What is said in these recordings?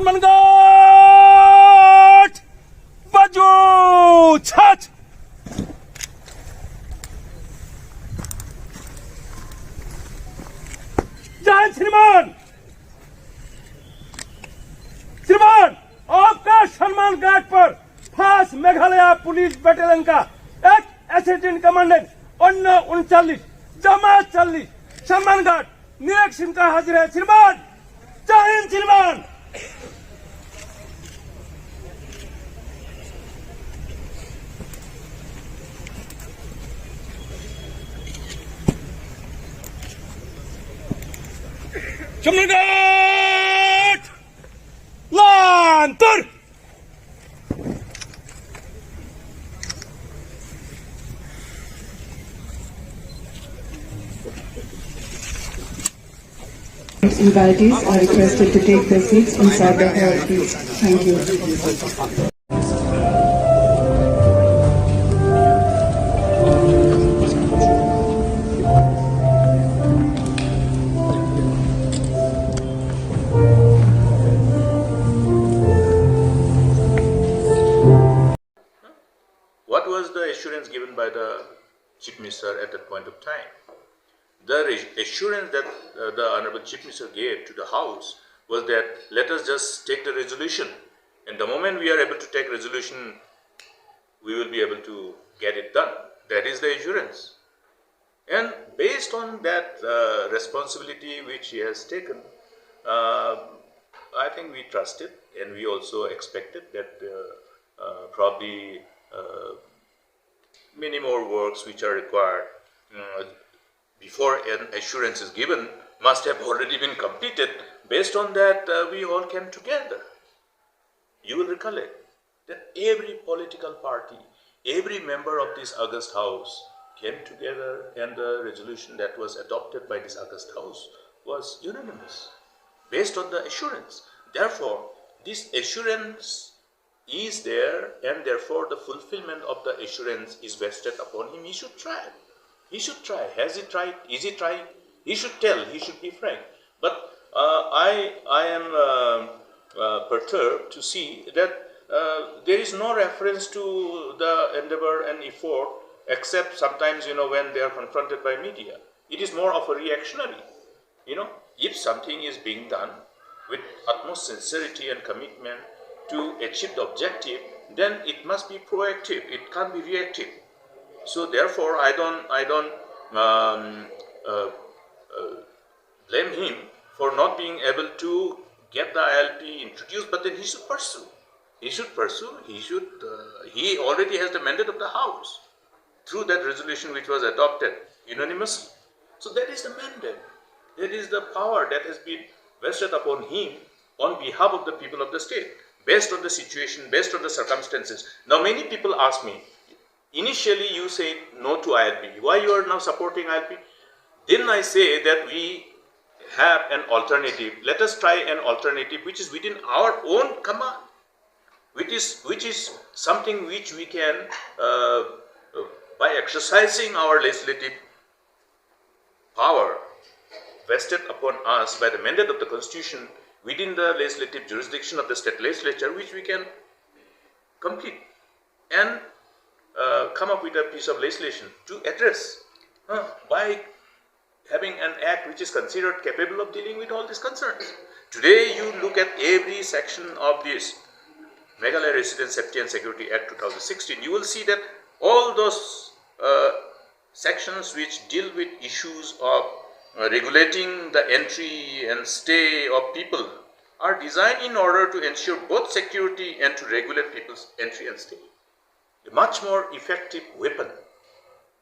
Sharmangat! Baju! Chat! जय श्रीमान श्रीमान आपका सम्मान गार्ड पर खास मेघालय पुलिस बटालियन का एक असिस्टेंट कमांडेंट अन्य 39 जमा 40 सम्मान गार्ड निरीक्षण का हाजिर है श्रीमान जय हिंद श्रीमान Sharmangat! Lantur! Invitees are requested to take their seats inside the hall, please. Thank you. What was the assurance given by the Chief Minister at that point of time? The assurance that the Honorable Chief Minister gave to the House was that let us just take the resolution, and the moment we are able to take resolution, we will be able to get it done. That is the assurance. And based on that responsibility which he has taken, I think we trusted, and we also expected that probably many more works which are required before an assurance is given must have already been completed. Based on that, we all came together. You will recollect that every political party, every member of this August House came together, and the resolution that was adopted by this August House was unanimous, based on the assurance. Therefore, this assurance is there, and therefore the fulfillment of the assurance is vested upon him. He should try. He should try. Has he tried? Is he trying? He should tell. He should be frank. But I am perturbed to see that there is no reference to the endeavor and effort, except sometimes, when they are confronted by media. It is more of a reactionary. If something is being done with utmost sincerity and commitment to achieve the objective, then it must be proactive. It can't be reactive. So therefore, I don't blame him for not being able to get the ILP introduced. But then he should pursue. He should pursue. He already has the mandate of the House through that resolution which was adopted unanimously. So that is the mandate. That is the power that has been vested upon him on behalf of the people of the state, based on the situation, based on the circumstances. Now, many people ask me, initially you said no to ILP. Why you are now supporting ILP? Then I say that we have an alternative. Let us try an alternative which is within our own command, which is something which we can, by exercising our legislative power vested upon us by the mandate of the Constitution, within the legislative jurisdiction of the state legislature, which we can complete and come up with a piece of legislation to address by having an act which is considered capable of dealing with all these concerns. Today, you look at every section of this Meghalaya Resident Safety and Security Act 2016, you will see that all those sections which deal with issues of regulating the entry and stay of people are designed in order to ensure both security and to regulate people's entry and stay. A much more effective weapon,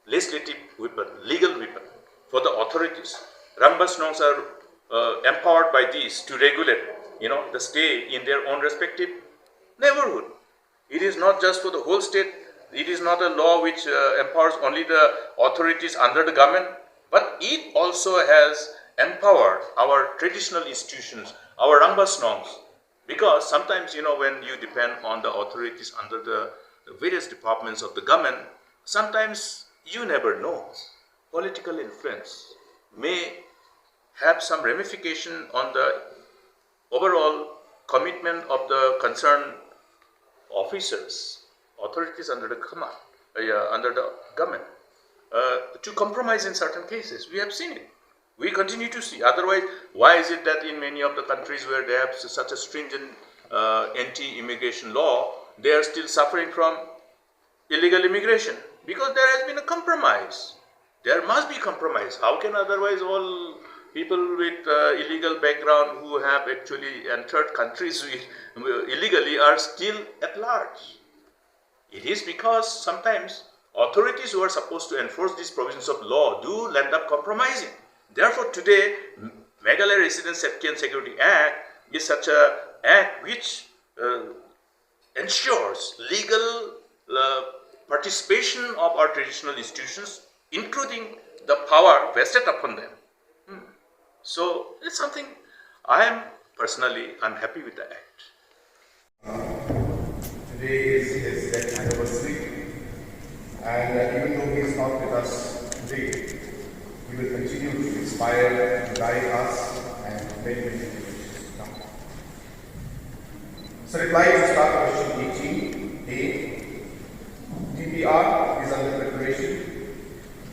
legislative weapon, legal weapon for the authorities. Rambasnongs are empowered by these to regulate, the stay in their own respective neighborhood. It is not just for the whole state. It is not a law which empowers only the authorities under the government, but it also has empowered our traditional institutions, our Rambasnongs, because sometimes, when you depend on the authorities under the various departments of the government, sometimes you never know. Political influence may have some ramification on the overall commitment of the concerned officers, authorities under the command, under the government, to compromise in certain cases. We have seen it. We continue to see. Otherwise, why is it that in many of the countries where they have such a stringent anti-immigration law, they are still suffering from illegal immigration? Because there has been a compromise. There must be compromise. How can otherwise all people with illegal background who have actually entered countries illegally are still at large? It is because sometimes authorities who are supposed to enforce these provisions of law do end up compromising. Therefore, today, Meghalaya Resident Safety and Security Act is such an act which ensures legal participation of our traditional institutions, including the power vested upon them. So it's something I'm happy with the act. Today is his death anniversary, and even though he is not with us today, he will continue to inspire and guide us and many generations to come. So, reply to start question 18a. DPR is under preparation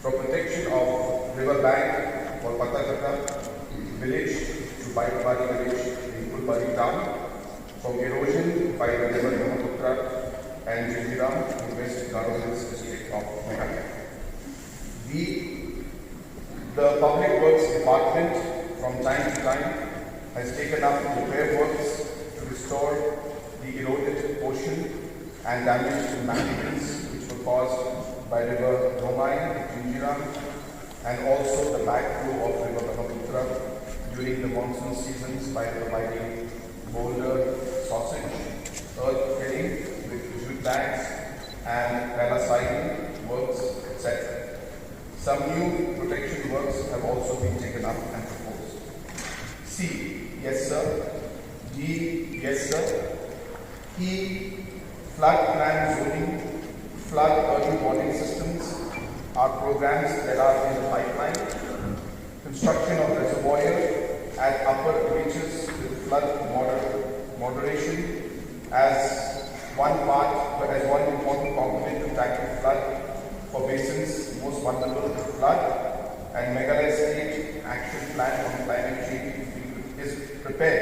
for protection of river bank or Patakata village to Baikabari village in Kulbari town from erosion by the river Brahmaputra and Jinjiram in West Garo Hills district of Meghalaya. The Public Works Department from time to time has taken up repair works to restore the eroded portion and damaged embankments which were caused by river Romine, Jinjiram, and also the backflow of river Brahmaputra during the monsoon seasons by providing boulder, sausage, earth filling with jute bags and parasiding works, etc. Some new protection works have also been taken up and proposed. C. Yes, sir. D. Yes, sir. E. Flood plan zoning, flood early warning systems are programs that are in the pipeline. Construction of reservoirs at upper reaches with flood moderation as one important component to tackle flood for basins most vulnerable to flood, and Meghalaya State Action Plan on Climate Change is prepared